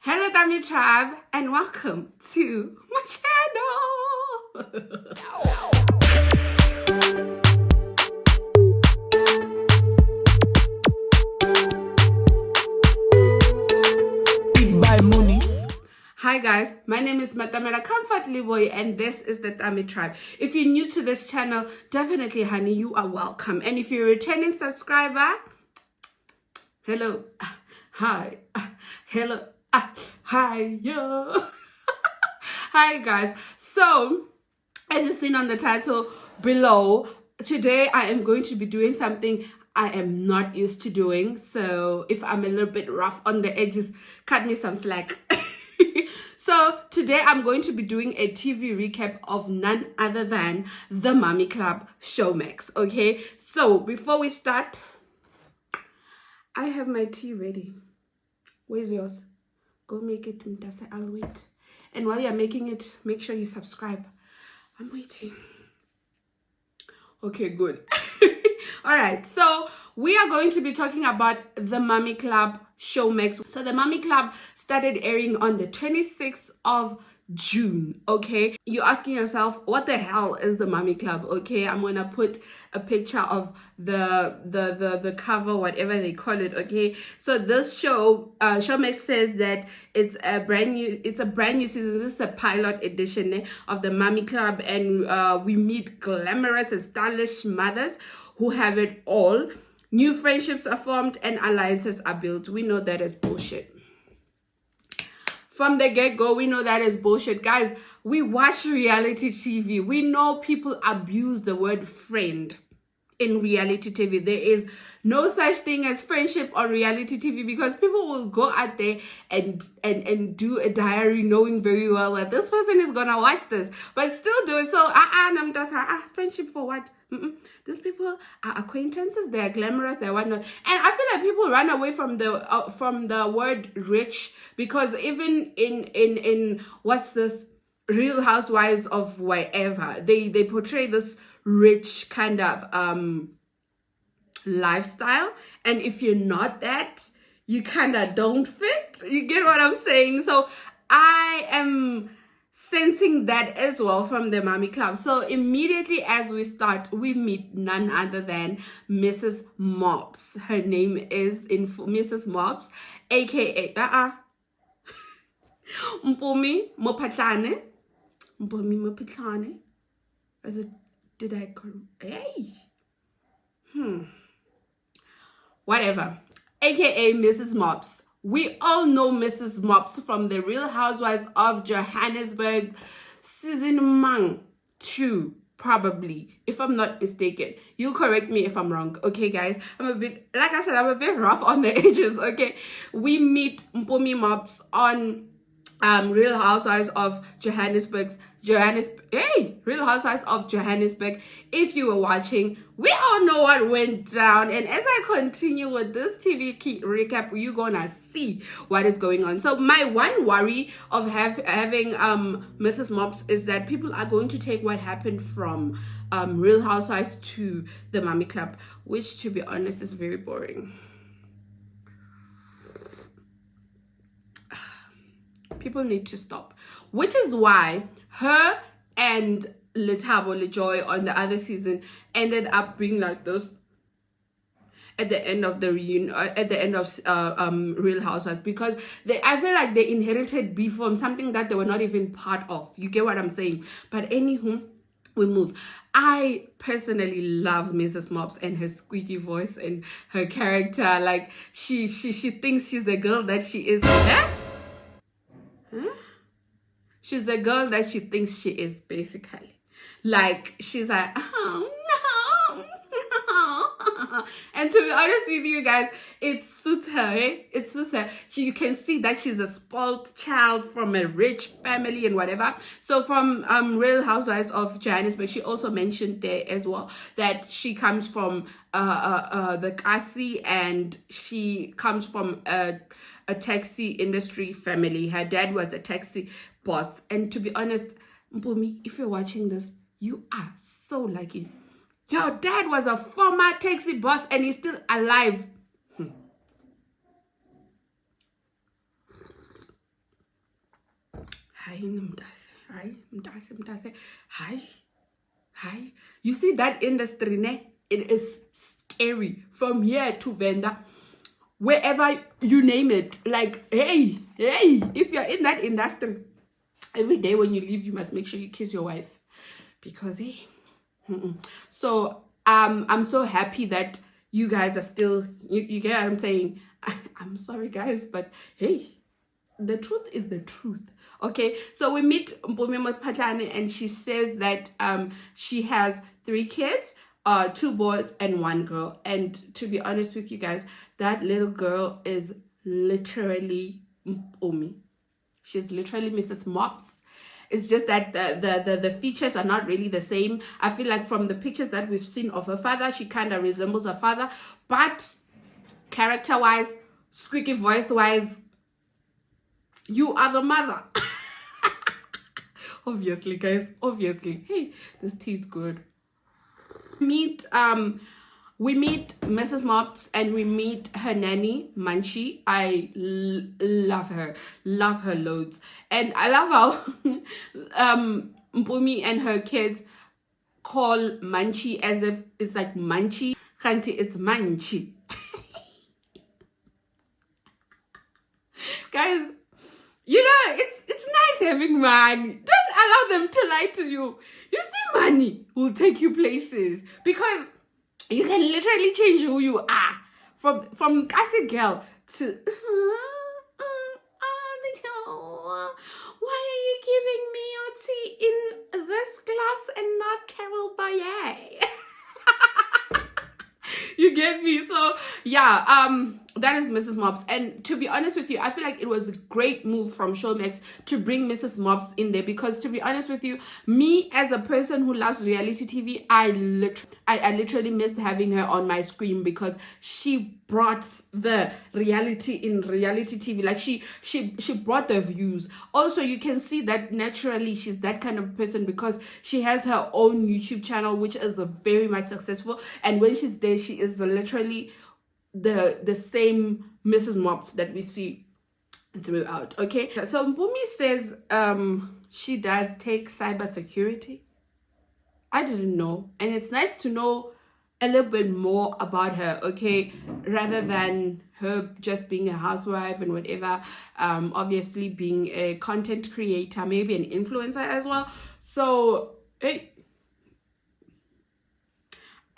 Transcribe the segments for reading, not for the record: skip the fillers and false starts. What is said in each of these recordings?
Hello Tami Tribe and welcome to my channel. Hi guys, my name is Matamera Comfort Leevoy and this is the Tami Tribe. If you're new to this channel, definitely honey, you are welcome. And if you're a returning subscriber, hello, hi, hello, hi, yo. Hi guys, so as you've seen on the title below, today I am going to be doing something I am not used to doing. So if I'm a little bit rough on the edges, cut me some slack. So today I'm going to be doing a TV recap of none other than the Mommy Club Showmax. Okay, so before we start, I have my tea ready. Where's yours? Go make it, Mtasa. I'll wait. And while you're making it, make sure you subscribe. I'm waiting. Okay, good. All right, so we are going to be talking about the Mommy Club Showmax. So the Mommy Club started airing on the 26th of June. Okay, you're asking yourself, what the hell is the Mommy Club? Okay, I'm gonna put a picture of the cover, whatever they call it. Okay, so this show, Showmax says that it's a brand new season. This is a pilot edition of the Mommy Club, and we meet glamorous and stylish mothers who have it all. New friendships are formed and alliances are built. We know that is bullshit. From the get-go, we know that is bullshit. Guys, we watch reality TV. We know people abuse the word friend in reality TV. There is no such thing as friendship on reality TV because people will go out there and do a diary knowing very well that this person is gonna watch this, but still do it. So friendship for what? These people are acquaintances. They are glamorous. They're whatnot. And I feel like people run away from the word rich, because even in what's this, Real Housewives of wherever, they portray this rich kind of lifestyle, and if you're not that, you kind of don't fit. You get what I'm saying? So I am sensing that as well from the Mommy Club. So immediately as we start, we meet none other than Mrs. Mops. Her name is Mrs. Mops, aka Mpumi Mopatlane. Mpumi Mopatlane. As it did I call? Hey. Whatever. AKA Mrs. Mops. We all know Mrs. Mops from the Real Housewives of Johannesburg season 2, probably, if I'm not mistaken. You correct me if I'm wrong, okay guys? I'm a bit, like I said, I'm a bit rough on the edges, okay? We meet Mpumi Mops on Real Housewives of Real Housewives of Johannesburg. If you were watching, we all know what went down, and as I continue with this TV recap, you're gonna see what is going on. So my one worry of having Mrs. Mops is that people are going to take what happened from Real Housewives to the Mommy Club, which, to be honest, is very boring. People need to stop, which is why her and Lejoy on the other season ended up being like this at the end of the reunion, at the end of Real Housewives, because I feel like they inherited beef from something that they were not even part of. You get what I'm saying? But anywho, we move. I personally love Mrs. Mops and her squeaky voice and her character. Like she thinks she's the girl that she is. She's the girl that she thinks she is, basically. Like, she's like, oh, no. And to be honest with you guys, it suits her, eh? It suits her. You can see that she's a spoiled child from a rich family and whatever. So from Real Housewives of Johannesburg, she also mentioned there as well that she comes from the Kasi, and she comes from a taxi industry family. Her dad was a taxi boss. And to be honest, Mpumi, if you're watching this, you are so lucky. Your dad was a former taxi boss and he's still alive. Hi, mntase. Hi, mntase. Hi. You see that industry, ne? It is scary. From here to Venda, wherever you name it. Like, hey, if you're in that industry, every day when you leave, you must make sure you kiss your wife. Because, hey. So, I'm so happy that you guys are still, you get what I'm saying? I'm sorry, guys, but hey, the truth is the truth. Okay, so we meet Mpumi Patlane, and she says that she has 3 kids, 2 boys and 1 girl. And to be honest with you guys, that little girl is literally Mpumi. She's literally Mrs. Mops. It's just that the features are not really the same. I feel like from the pictures that we've seen of her father, she kind of resembles her father, but character-wise, squeaky voice-wise, you are the mother. Obviously, guys, obviously. Hey, this tea is good. We meet Mrs. Mops, and we meet her nanny, Munchie. I love her loads. And I love how Mpumi and her kids call Munchie as if it's like Munchie. Khanti, it's Munchie. Guys, you know, it's nice having money. Don't allow them to lie to you. You see, money will take you places, because you can literally change who you are from Cassie girl to why are you giving me your tea in this glass and not Carol Bayer? You get me? So yeah, that is Mrs. Mops. And to be honest with you, I feel like it was a great move from Showmax to bring Mrs. Mops in there, because to be honest with you, me as a person who loves reality TV, I literally missed having her on my screen, because she brought the reality in reality TV. Like she brought the views. Also, you can see that naturally she's that kind of person, because she has her own YouTube channel, which is very much successful. And when she's there, she is literally the same Mrs. Mops that we see throughout. Okay, so Mpumi says she does take cybersecurity. I didn't know, and it's nice to know a little bit more about her, okay, rather than her just being a housewife and whatever. Obviously being a content creator, maybe an influencer as well. So hey,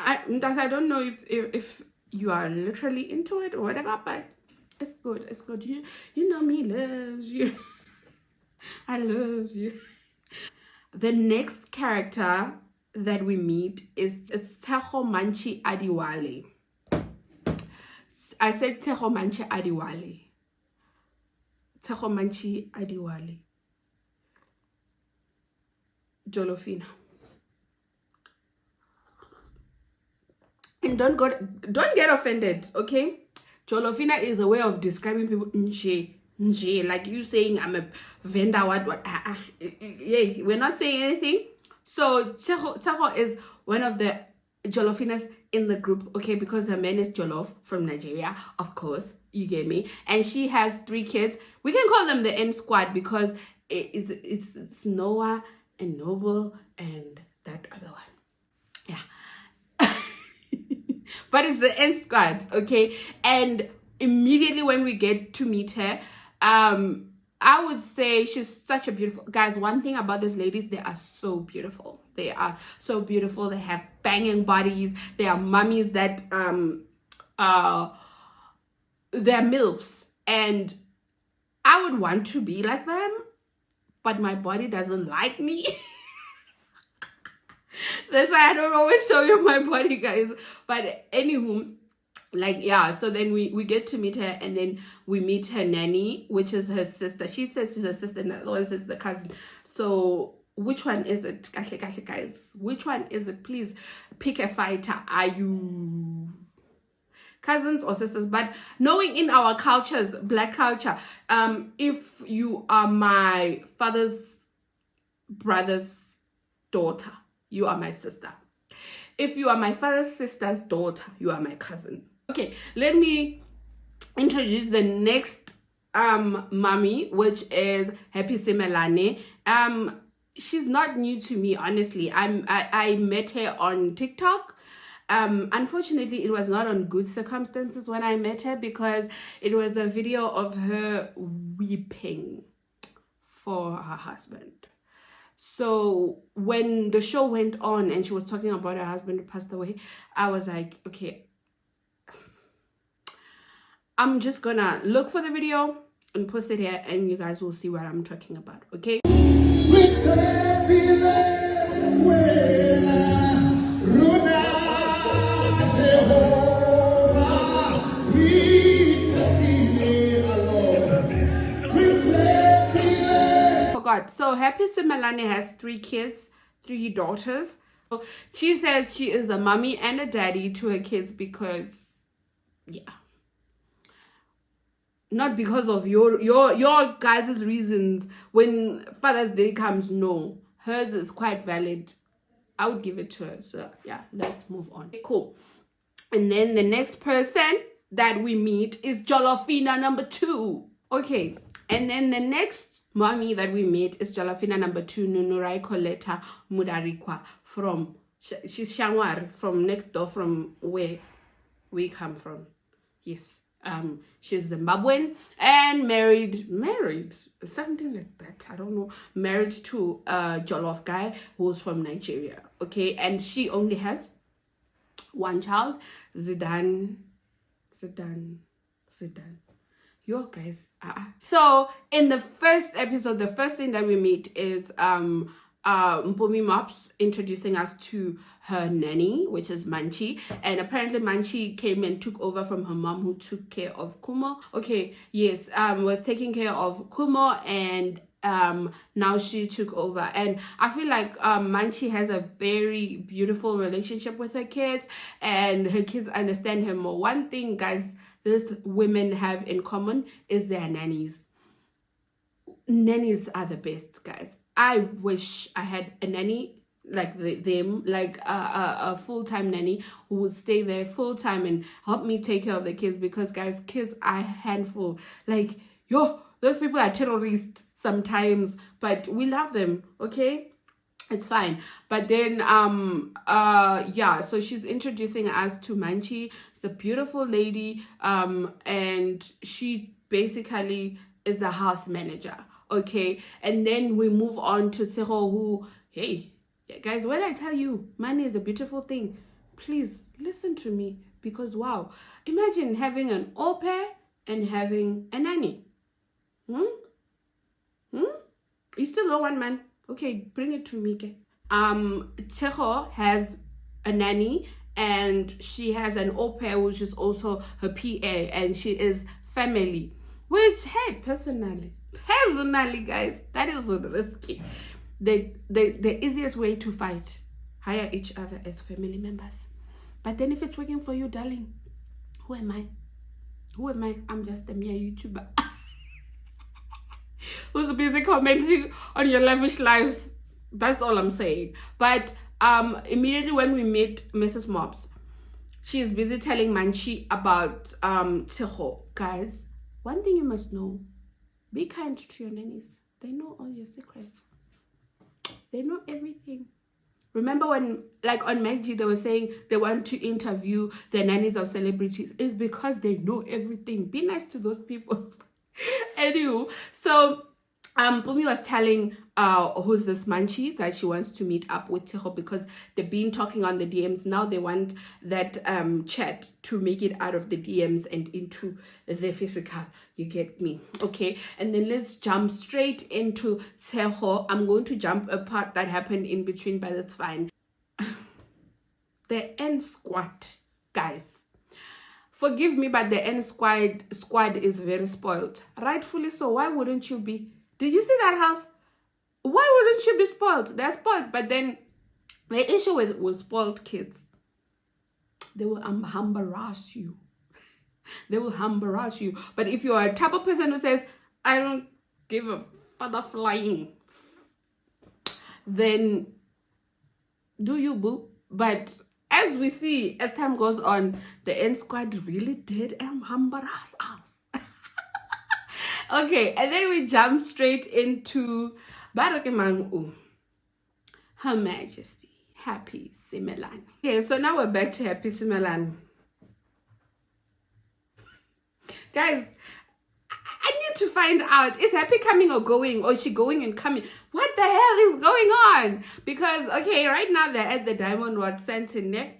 I don't know if you are literally into it or whatever, but it's good. You know me loves you. I love you. The next character that we meet is Thego Manchi Adiwale. I said Thego Manchi Adiwale. Thego Manchi Adiwale. Jolofina. And don't get offended, okay? Jolofina is a way of describing people. Nje, like you saying I'm a vendor, what. Yeah, we're not saying anything. So Thego is one of the Jolofinas in the group, okay, because her man is Jollof from Nigeria, of course, you get me. And she has 3 kids. We can call them the N squad, because it's Noah and Noble and that other one. Yeah. But it's the N squad, okay? And immediately when we get to meet her, I would say she's such a beautiful... Guys, one thing about these ladies, they are so beautiful. They are so beautiful. They have banging bodies. They are mummies that... they're MILFs. And I would want to be like them, but my body doesn't like me. That's why I don't always show you my body, guys. But anywho, like, yeah, so then we get to meet her, and then we meet her nanny, which is her sister. She says she's her sister, and the other one says the cousin. So which one is it, guys? Which one is it? Please pick a fighter. Are you cousins or sisters? But knowing in our cultures, black culture, if you are my father's brother's daughter, you are my sister. If you are my father's sister's daughter, you are my cousin. Okay, let me introduce the next mommy, which is Happy Semelane. She's not new to me, honestly. I met her on TikTok. Unfortunately, it was not on good circumstances when I met her, because it was a video of her weeping for her husband. So when the show went on and she was talking about her husband who passed away, I was like, okay, I'm just gonna look for the video and post it here, and you guys will see what I'm talking about, okay? Forgot. So Happy Simelane has 3 kids, 3 daughters. So she says she is a mommy and a daddy to her kids because, yeah, not because of your guys' reasons. When Father's Day comes, no, hers is quite valid. I would give it to her. So yeah, let's move on. Okay, cool. And then the next person that we meet is Jolofina number 2. Okay, and then the next mommy that we meet is Jolofina number 2, Nunurai Coletta Mudarikwa, from she's Shangwar, from next door, from where we come from. Yes. She's Zimbabwean and married, something like that, I don't know, married to a Jollof guy who's from Nigeria. Okay, and she only has 1 child, Zidane. Yo guys. So in the first episode, the first thing that we meet is Mpumi Mops introducing us to her nanny, which is Manchi. And apparently Manchi came and took over from her mom, who took care of Kumo. Okay, yes, was taking care of Kumo, and now she took over. And I feel like Manchi has a very beautiful relationship with her kids, and her kids understand her more. One thing, guys, these women have in common is their nannies. Nannies are the best, guys. I wish I had a nanny like them, like a full-time nanny who would stay there full-time and help me take care of the kids, because guys, kids are a handful. Like, yo, those people are terrorists sometimes, but we love them, okay? It's fine. But then yeah, so she's introducing us to Manchi. She's a beautiful lady, and she basically is the house manager. Okay, and then we move on to Tseho, who, hey, yeah, guys, when I tell you money is a beautiful thing, please listen to me, because wow, imagine having an au pair and having a nanny. You still know one man? Okay, bring it to me, okay? Tseho has a nanny, and she has an au pair, which is also her PA, and she is family, which, hey, personally, guys, that is risky. The easiest way to fight, hire each other as family members. But then if it's working for you, darling, who am I? I'm just a mere YouTuber who's busy commenting on your lavish lives. That's all I'm saying. But immediately when we meet Mrs. Mops, she's busy telling Manchi about Tseho. Guys, one thing you must know: be kind to your nannies. They know all your secrets. They know everything. Remember when, like on Maggie, they were saying they want to interview the nannies of celebrities? It's because they know everything. Be nice to those people. Anywho, so Pumi was telling who's this Manchi that she wants to meet up with Teho, because they've been talking on the DMs. Now they want that chat to make it out of the DMs and into the physical. You get me? Okay, and then let's jump straight into Teho. I'm going to jump a part that happened in between, but that's fine. The N squad, guys. Forgive me, but the N squad is very spoiled. Rightfully so. Why wouldn't you be? Did you see that house? Why wouldn't you be spoiled? They're spoiled. But then the issue with spoiled kids, they will embarrass you. They will embarrass you. But if you're a type of person who says, I don't give a father flying, then do you, boo? But as we see, as time goes on, the N squad really did embarrass us. Okay, and then we jump straight into Barakemangu, Her Majesty, Happy Simelan. Okay, so now we're back to Happy Simelan. Guys, I need to find out, is Happy coming or going, or is she going and coming? What the hell is going on? Because, okay, right now they're at the Diamond What Sentinel.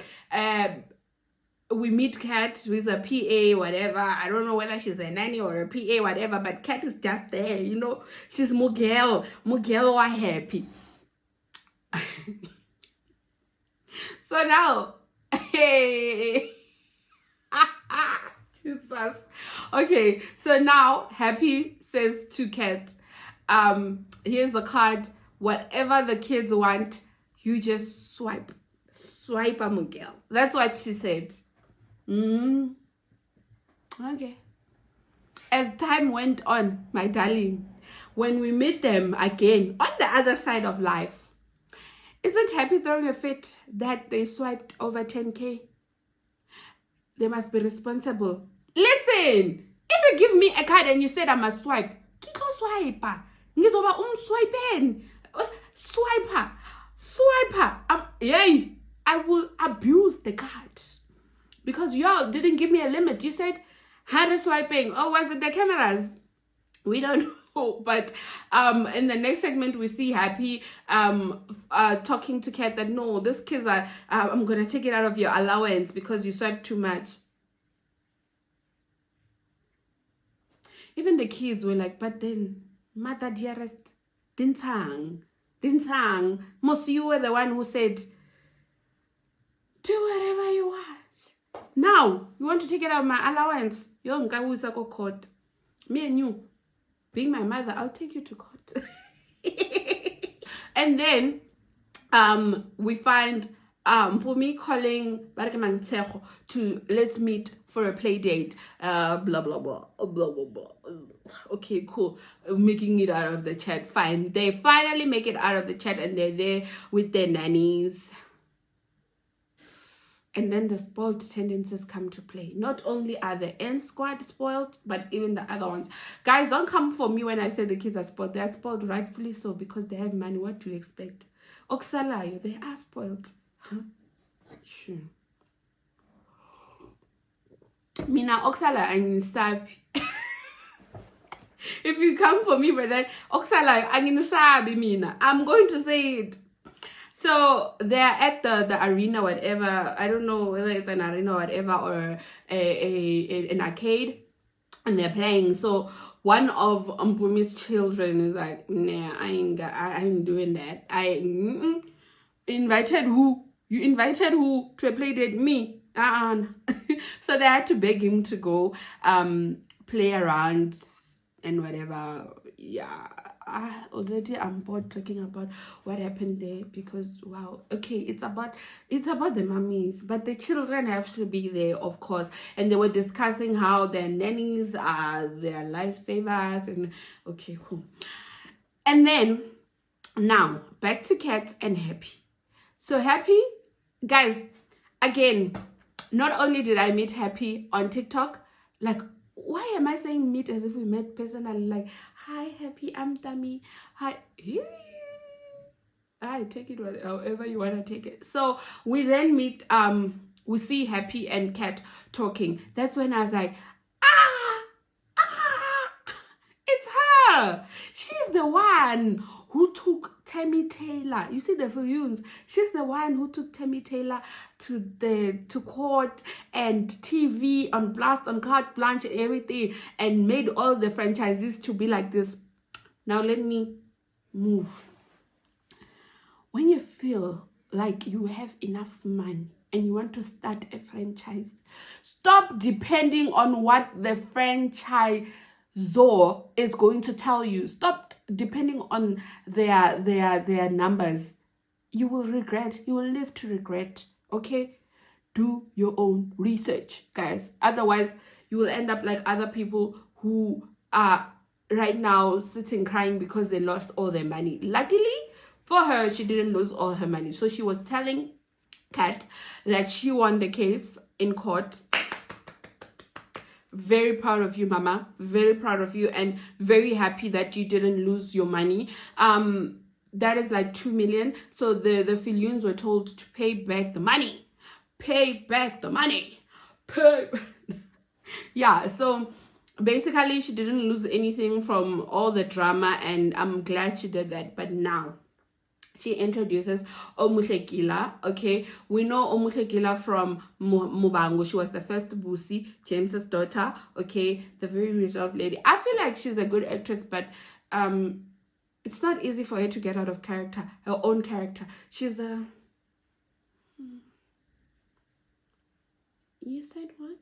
We meet Kat, who is a PA, whatever. I don't know whether she's a nanny or a PA, whatever, but Kat is just there, you know. She's Mugel or Happy. So now, hey, Jesus. Okay, so now Happy says to Kat, here's the card. Whatever the kids want, you just swipe a Mugel. That's what she said. Okay. As time went on, my darling, when we meet them again on the other side of life, isn't Happy throwing a fit that they swiped over 10K? They must be responsible. Listen, if you give me a card and you said I must swipe, kiko swiper. Ngizoba swipen. Swiper. Yay, I will abuse the card. Because y'all didn't give me a limit. You said, how is swiping? Oh, was it the cameras? We don't know. But in the next segment, we see Happy talking to Kat that, no, these kids are, I'm going to take it out of your allowance because you swiped too much. Even the kids were like, but then, mother dearest, Dintang. Most you were the one who said, do whatever you want. Now, you want to take it out of my allowance. You're going court. Me and you, being my mother, I'll take you to court. And then, we find Mpumi calling Barkemantejo to let's meet for a play date. Blah, blah, blah, blah, blah, blah. Okay, cool. Making it out of the chat. Fine. They finally make it out of the chat and they're there with their nannies. And then the spoiled tendencies come to play. Not only are the N squad spoiled, but even the other ones. Guys, don't come for me when I say the kids are spoiled. They're spoiled rightfully so because they have money. What do you expect? Oksalayo, they are spoiled. Huh? Sure. Mina Oksala and Sabi. If you come for me, but then Oksala and Sabi Mina, I'm going to say it. So they're at the arena, whatever. I don't know whether it's an arena or whatever, or an arcade, and they're playing. So one of Mpumi's children is like, nah, I ain't doing that. Invited who? You invited who to a play date? Me. So they had to beg him to go play around and whatever. Yeah. I'm bored talking about what happened there because wow, okay, it's about the mummies, but the children have to be there, of course. And they were discussing how their nannies are their lifesavers, and okay, cool. And then now back to Kat and Happy. So Happy, guys, again, not only did I meet Happy on TikTok, like, why am I saying meet as if we met personally? Like, hi, Happy, I'm Tami. Hi. I take it however you want to take it. So we then meet, we see Happy and Kat talking. That's when I was like, it's her. She's the one who took Tami Taylor. You see the Fillions. She's the one who took Tami Taylor to court and TV on blast, on carte blanche and everything, and made all the franchises to be like this. Now let me move. When you feel like you have enough money and you want to start a franchise, stop depending on what the franchisor is going to tell you. Stop depending on their numbers. You will regret. You will live to regret. Okay? Do your own research, guys. Otherwise, you will end up like other people who are right now sitting crying because they lost all their money. Luckily for her, she didn't lose all her money. So she was telling Kat that she won the case in court very proud of you, mama, very proud of you, and very happy that you didn't lose your money. That is like 2 million. So the Filiuns were told to pay back the money. Pay back the money. Pay. Yeah, so basically she didn't lose anything from all the drama, and I'm glad she did that. But now she introduces Omuhlekila. Okay, we know Omuhlekila from Mubango. She was the first Busi, James's daughter. Okay, the very reserved lady. I feel like she's a good actress, but it's not easy for her to get out of character, her own character. She's a... You said what?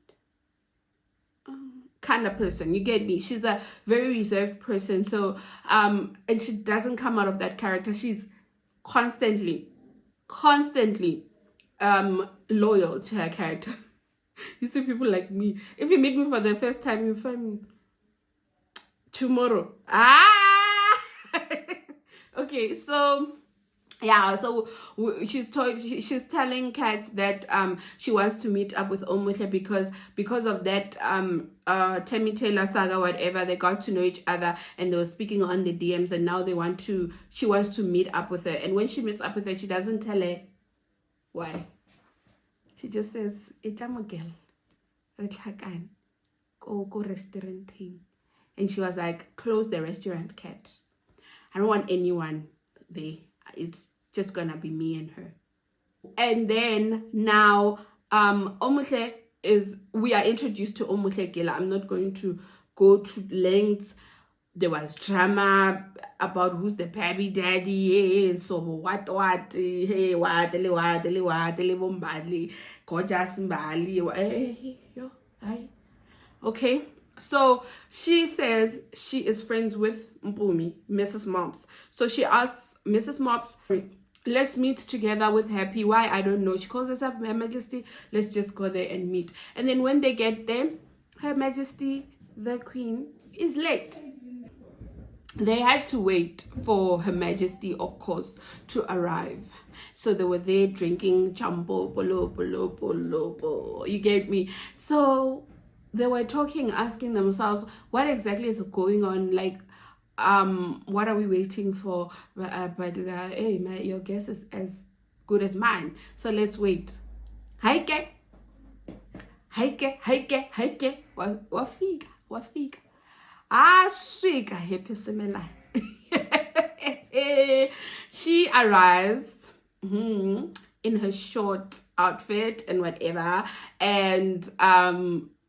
Kind of person, you get me? She's a very reserved person. So and she doesn't come out of that character. She's constantly loyal to her character. You see, people like me, if you meet me for the first time, you find me tomorrow. Okay, so yeah, so she's telling Kat that she wants to meet up with Omuhle because of that Tami Taylor saga, whatever. They got to know each other and they were speaking on the DMs, and now she wants to meet up with her. And when she meets up with her, she doesn't tell her why. She just says, "Itamo girl, go restaurant thing." And she was like, "Close the restaurant, Kat. I don't want anyone there. It's just gonna be me and her." And then now Omuhle we are introduced to Omuhle Gila. I'm not going to go to lengths. There was drama about who's the baby daddy, and so what, hey, what, gorgeous Mbali, okay. So she says she is friends with Mpumi, Mrs. Mops. So she asks Mrs. Mops, "Let's meet together with Happy." Why? I don't know. She calls herself Her Majesty. Let's just go there and meet. And then when they get there, Her Majesty, the Queen, is late. They had to wait for Her Majesty, of course, to arrive. So they were there drinking chambo, polo. You get me? So they were talking, asking themselves, what exactly is going on? Like, what are we waiting for? But hey, man, your guess is as good as mine. So let's wait. Haike. Wafika. Shika happy similar. She arrives in her short outfit and whatever, and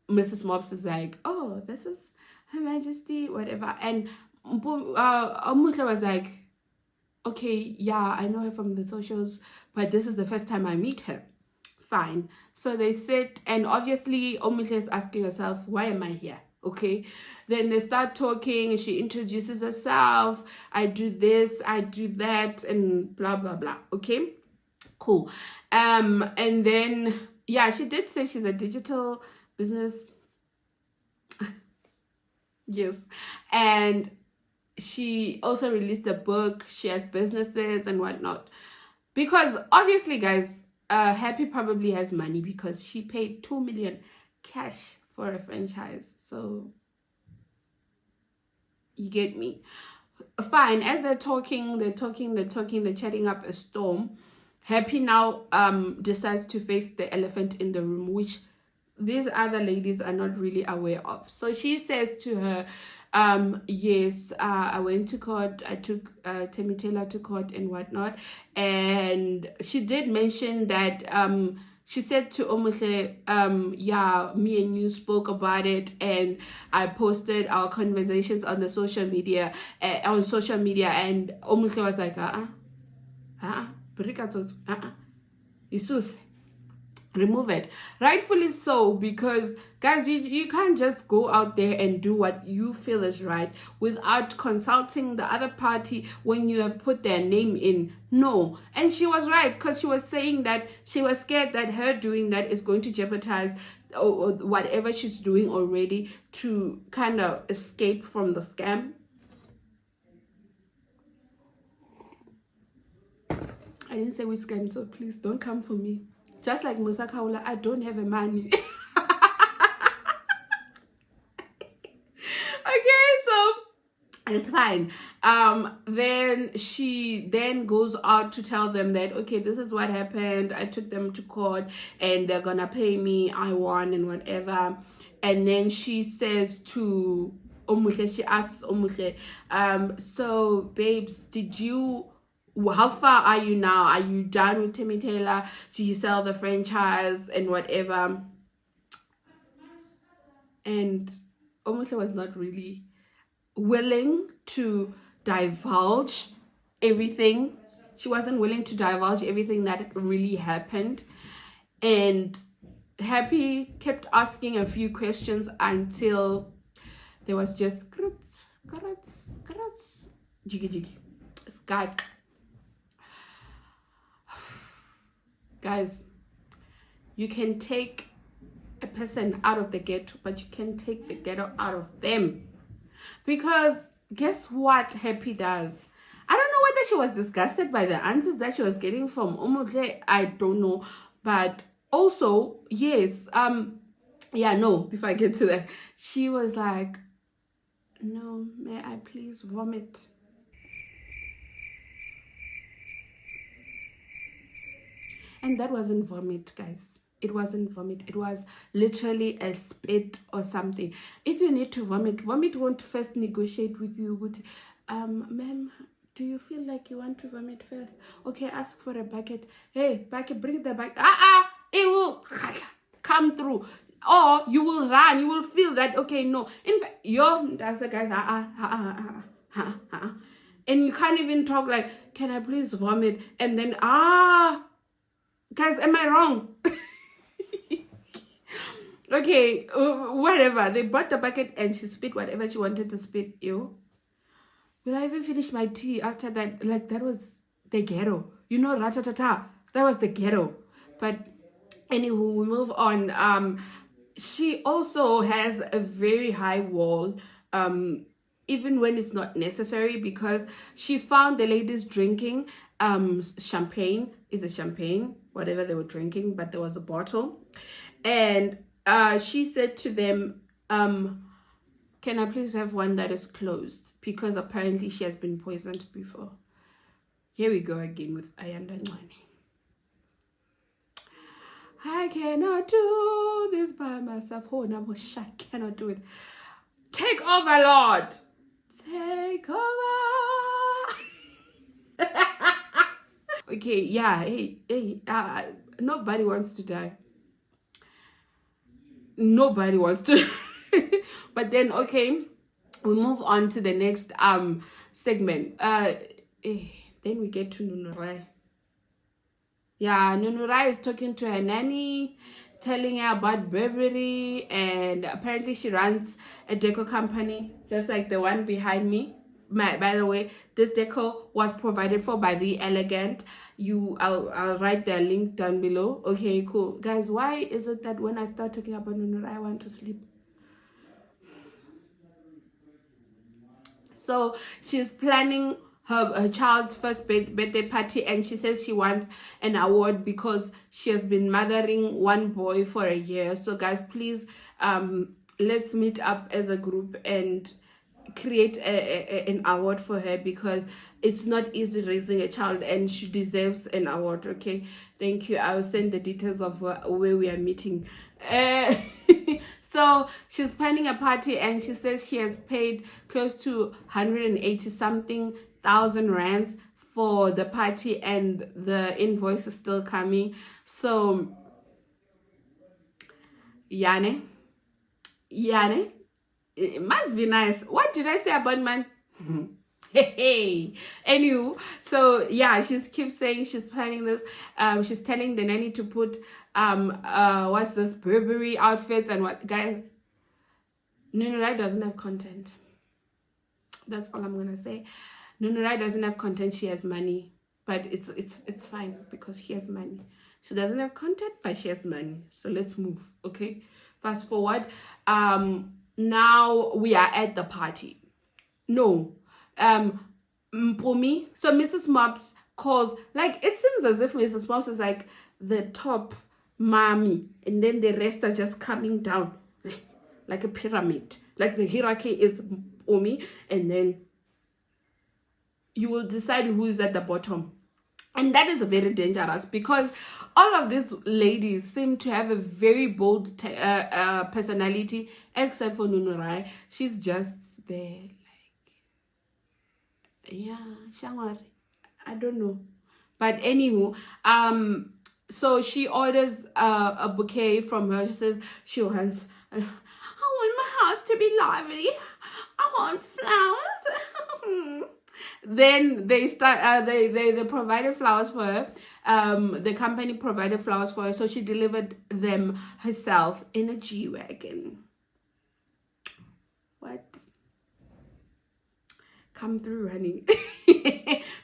Mrs. Mops is like, "Oh, this is Her Majesty, whatever." And Omuhle was like, "Okay, yeah, I know her from the socials, but this is the first time I meet her." Fine. So they sit, and obviously Omuhle is asking herself, "Why am I here?" Okay. Then they start talking. She introduces herself. "I do this, I do that," and blah blah blah. Okay. Cool. And then yeah, she did say she's a digital business. Yes. And she also released a book. She has businesses and whatnot. Because obviously, guys, Happy probably has money because she paid 2 million cash for a franchise. So you get me? Fine. As they're talking, they're chatting up a storm. Happy now decides to face the elephant in the room, which these other ladies are not really aware of. So she says to her, yes, I went to court, I took Tami Taylor to court and whatnot. And she did mention that she said to Omuhle, yeah, me and you spoke about it, and I posted our conversations on the social media, and Omuhle was like, Isus, remove it. Rightfully so, because guys, you can't just go out there and do what you feel is right without consulting the other party when you have put their name in. No. And she was right, because she was saying that she was scared that her doing that is going to jeopardize or whatever she's doing already to kind of escape from the scam. I didn't say we scam, so please don't come for me. Just like Musa Kaula, I don't have a money. It's fine. Then she then goes out to tell them that, okay, this is what happened. I took them to court and they're gonna pay me. I won and whatever. And then she says to Omuhle, she asks Omuhle, so babes, how far are you now? Are you done with Tami Taylor? Did you sell the franchise and whatever? And Omuhle was not really willing to divulge everything. She wasn't willing to divulge everything that really happened. And Happy kept asking a few questions until there was just jiggy jiggy. Guys, you can take a person out of the ghetto, but you can take the ghetto out of them. Because guess what Happy does? I don't know whether she was disgusted by the answers that she was getting from Omuhle. I don't know. But also, yes, before I get to that, she was like, no, may I please vomit? And that wasn't vomit, guys. It wasn't vomit. It was literally a spit or something. If you need to vomit won't first negotiate with you. Ma'am, do you feel like you want to vomit first? Okay, ask for a bucket. Hey, bucket, bring the bucket. It will come through. Or you will run. You will feel that, okay, no. In fact, that's the guys, and you can't even talk like, can I please vomit? And then, guys, am I wrong? Okay, whatever. They brought the bucket and she spit whatever she wanted to spit. Will I even finish my tea after that? Like, that was the ghetto. Ratatata. That was the ghetto. But anywho, we move on. She also has a very high wall, even when it's not necessary, because she found the ladies drinking champagne. Is it champagne? Whatever they were drinking, but there was a bottle. And she said to them, can I please have one that is closed? Because apparently she has been poisoned before. Here we go again with Ayanda Ncwane. I cannot do this by myself. Oh, no, I cannot do it. Take over, Lord. Take over. Okay, yeah, hey, nobody wants to die. Nobody wants to. But then, okay, we move on to the next segment. Then we get to Nunurai. Yeah, Nunurai is talking to her nanny, telling her about Burberry, and apparently she runs a deco company, just like the one behind me. By the way, this deco was provided for by The Elegant. I'll write their link down below. Okay, cool. Guys, why is it that when I start talking about Nunurai, I want to sleep? So she's planning her child's first birthday party, and she says she wants an award because she has been mothering one boy for a year. So guys, please let's meet up as a group and create an award for her, because it's not easy raising a child and she deserves an award. Okay, thank you. I'll send the details of where we are meeting. So she's planning a party, and she says she has paid close to 180 something thousand rands for the party, and the invoice is still coming. So Yane, it must be nice. What did I say about man? Hey. Anywho, so yeah, she keeps saying she's planning this. She's telling the nanny to put what's this, Burberry outfits and what. Guys, Nunurai doesn't have content. That's all I'm gonna say. Nunurai doesn't have content. She has money, but it's fine because she has money. She doesn't have content, but she has money. So let's move. Okay, fast forward. Now we are at the party. No, Mpumi. So Mrs. Mops calls, like, it seems as if Mrs. Mops is like the top mommy, and then the rest are just coming down like a pyramid. Like the hierarchy is Mpumi, and then you will decide who is at the bottom. And that is very dangerous, because all of these ladies seem to have a very bold personality, except for Nunurai. She's just there, like, yeah, Shangwari. I don't know. But anywho, so she orders a bouquet from her. She says she wants, I want my house to be lively. I want flowers. Then they start. They provided flowers for her. The company provided flowers for her, so she delivered them herself in a G-Wagon. What? Come through, honey.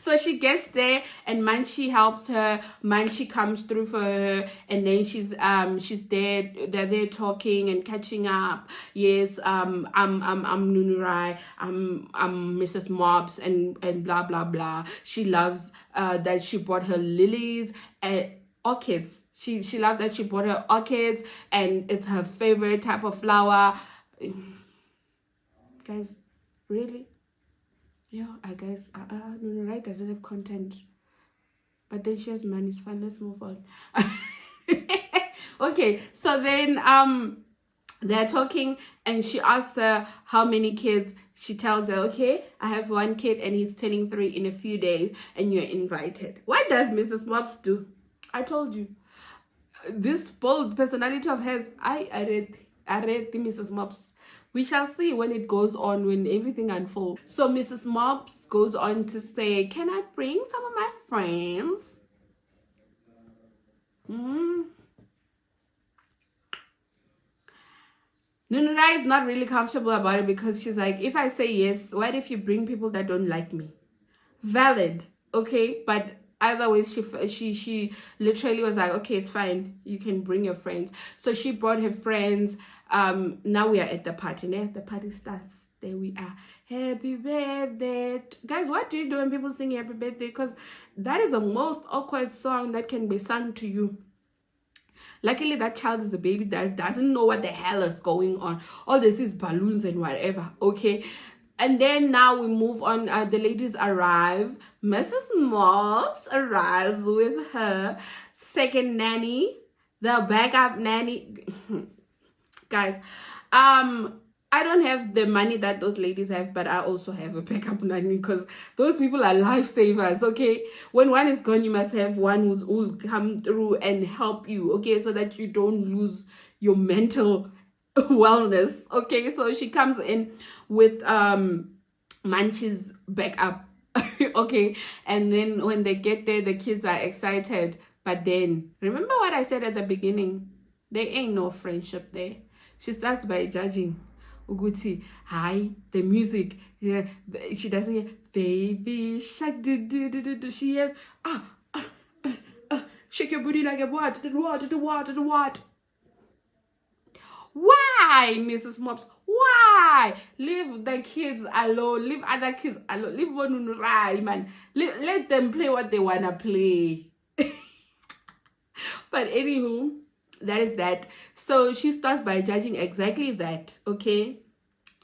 So she gets there, and Manchi helps her. Manchi comes through for her, and then she's there. They're there talking and catching up. Yes, I'm Nunurai. I'm Mrs. Mops, and blah blah blah. She loves that she bought her lilies and orchids. She loved that she bought her orchids, and it's her favorite type of flower. Guys, really? Yeah, I guess Nunurai doesn't have content, but then she has money. It's fine. Let's move on. Okay, so then they're talking, and she asks her how many kids. She tells her, okay, I have one kid, and he's turning 3 in a few days, and you're invited. What does Mrs. Mops do? I told you, this bold personality of hers. I read the Mrs. Mops. We shall see when it goes on, when everything unfolds. So Mrs. Mops goes on to say, can I bring some of my friends? Nunurai is not really comfortable about it, because she's like, if I say yes, what if you bring people that don't like me? Valid, okay? But either way, she literally was like, okay, it's fine, you can bring your friends. So she brought her friends. Now we are at the party. Now the party starts. There we are. Happy birthday. Guys, what do you do when people sing happy birthday? Because that is the most awkward song that can be sung to you. Luckily, that child is a baby that doesn't know what the hell is going on. All this is balloons and whatever, okay? And then now we move on. The ladies arrive. Mrs. Mops arrives with her second nanny, the backup nanny. Guys, I don't have the money that those ladies have, but I also have a backup nanny, because those people are lifesavers, okay? When one is gone, you must have one who will come through and help you, okay? So that you don't lose your mental wellness, okay? So she comes in with Manchi's backup, okay? And then when they get there, the kids are excited. But then, remember what I said at the beginning? There ain't no friendship there. She starts by judging. Uguti, hi, the music. Yeah, she doesn't hear baby shark. She hears shake your booty like a what? What? Why, Mrs. Mops? Why? Leave the kids alone. Leave other kids alone. Leave Nunurai, man. Let them play what they wanna play. But anywho, that is that. So she starts by judging exactly that, okay?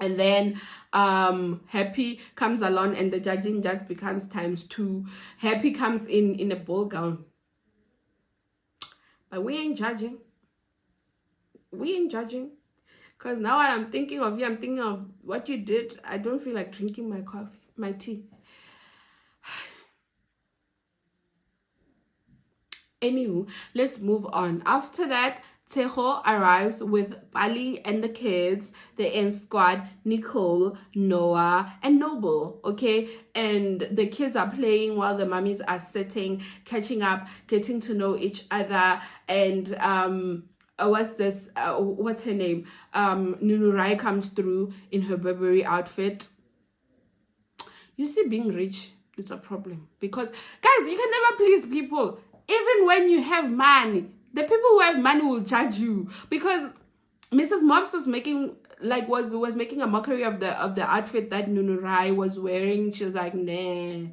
And then Happy comes along, and the judging just becomes ×2. Happy comes in a ball gown. But we ain't judging. Because now when I'm thinking of you, I'm thinking of what you did. I don't feel like drinking my coffee, my tea. Anywho, let's move on. After that, Tejo arrives with Bali and the kids, the N squad, Nicole, Noah, and Noble, okay? And the kids are playing while the mummies are sitting, catching up, getting to know each other. And what's her name? Nunurai comes through in her Burberry outfit. You see, being rich is a problem, because guys, you can never please people. Even when you have money, the people who have money will judge you. Because Mrs. Mops was making making a mockery of the outfit that Nunurai was wearing. She was like, nah,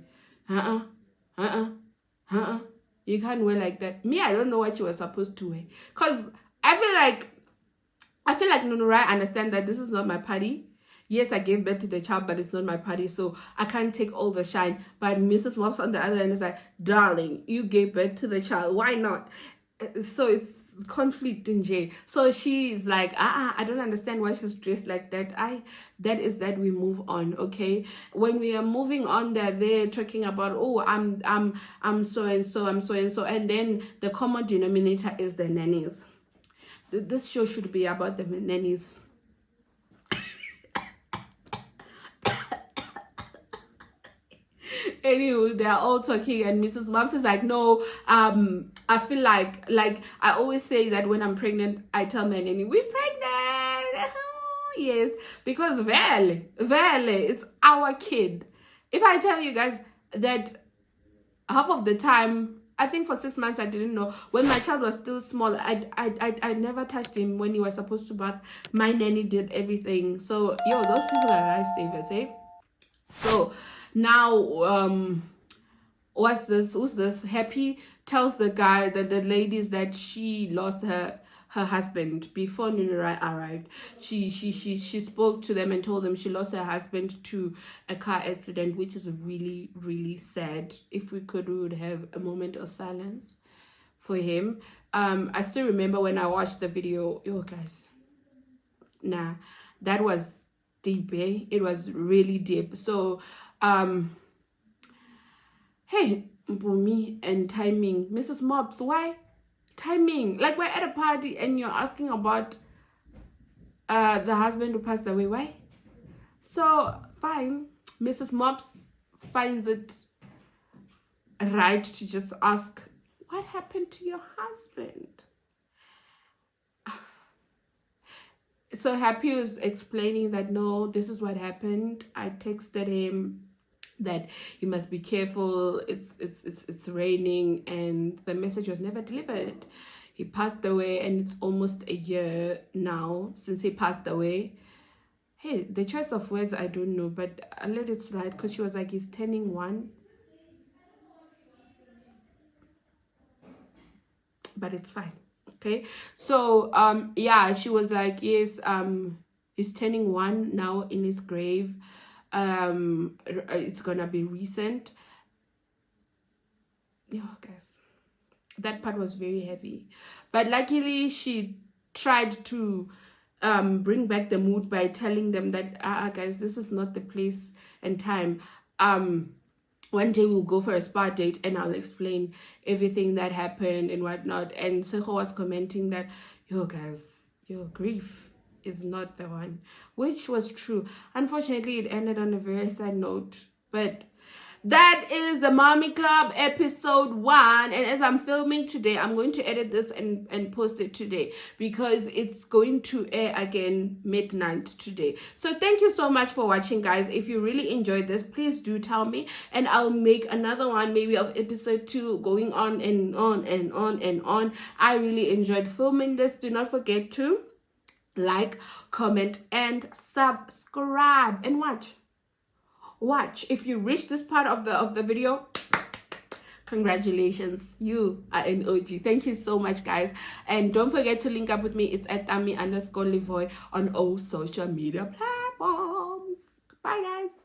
you can't wear like that. Me, I don't know what she was supposed to wear. Because I feel like Nunurai understand that this is not my party. yes, I gave birth to the child, but it's not my party, so I can't take all the shine. But Mrs. Mops on the other end is like, darling, you gave birth to the child, why not? So it's conflict in J. So she's like, I don't understand why she's dressed like that. That is that we move on, okay? When we are moving on, they're talking about, oh, I'm so and so, I'm so and so, and then the common denominator is the nannies. This show should be about the nannies. Anyway, they're all talking, and Mrs. Mops is like, no, I feel like I always say that when I'm pregnant, I tell my nanny, we're pregnant. Yes, because Vele, it's our kid. If I tell you guys that half of the time, I think for 6 months, I didn't know. When my child was still small, I never touched him when he was supposed to bath. My nanny did everything. So, yo, those people are lifesavers, eh? So now, what's this? Who's this? Happy tells the guy, the ladies, that she lost her husband before Nunurai arrived. She spoke to them and told them she lost her husband to a car accident, which is really, really sad. If we would have a moment of silence for him. I still remember when I watched the video. Yo, guys, nah, that was deep, eh? It was really deep. So hey, Bumi and timing. Mrs. Mops, why timing? Like, we're at a party and you're asking about the husband who passed away. Why? So fine, Mrs. Mops finds it right to just ask, what happened to your husband? So Happy was explaining that, no, this is what happened. I texted him that you must be careful, it's raining, and the message was never delivered. He passed away, and it's almost a year now since he passed away. Hey, the choice of words, I don't know, but I let it slide because she was like, he's turning 1. But it's fine, okay? So yeah, she was like, yes, he's turning 1 now in his grave. It's gonna be recent. Yeah, guys, that part was very heavy, but luckily she tried to bring back the mood by telling them that guys, this is not the place and time. One day we'll go for a spa date and I'll explain everything that happened and whatnot. And Seho was commenting that, yo guys, your grief is not the one, which was true. Unfortunately, it ended on a very sad note, but that is the Mommy Club episode 1. And as I'm filming today, I'm going to edit this and post it today because it's going to air again midnight today. So thank you so much for watching, guys. If you really enjoyed this, please do tell me, and I'll make another one maybe of episode 2, going on and on and on and on. I really enjoyed filming this. Do not forget to like, comment, and subscribe, and watch. If you reach this part of the video, congratulations, you are an OG. Thank you so much, guys, and don't forget to link up with me. It's at tamie_leevoy on all social media platforms. Bye, guys.